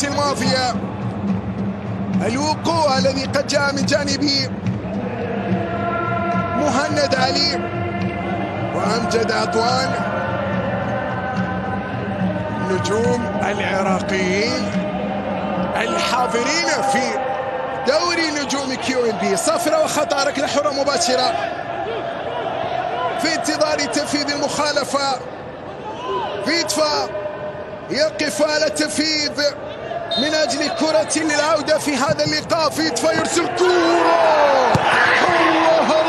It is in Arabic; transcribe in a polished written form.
الماضية. الوقوع الذي قد جاء من جانب مهند علي وأمجد عطوان، نجوم العراقيين الحاضرين في دوري نجوم QNB. صفرة وخطأ، ركلة حرة مباشرة في انتظار تنفيذ المخالفة. فيتفا يقف على التنفيذ من أجل كرة للعودة في هذا اللقاء. فيتفا يرسل كرة، الله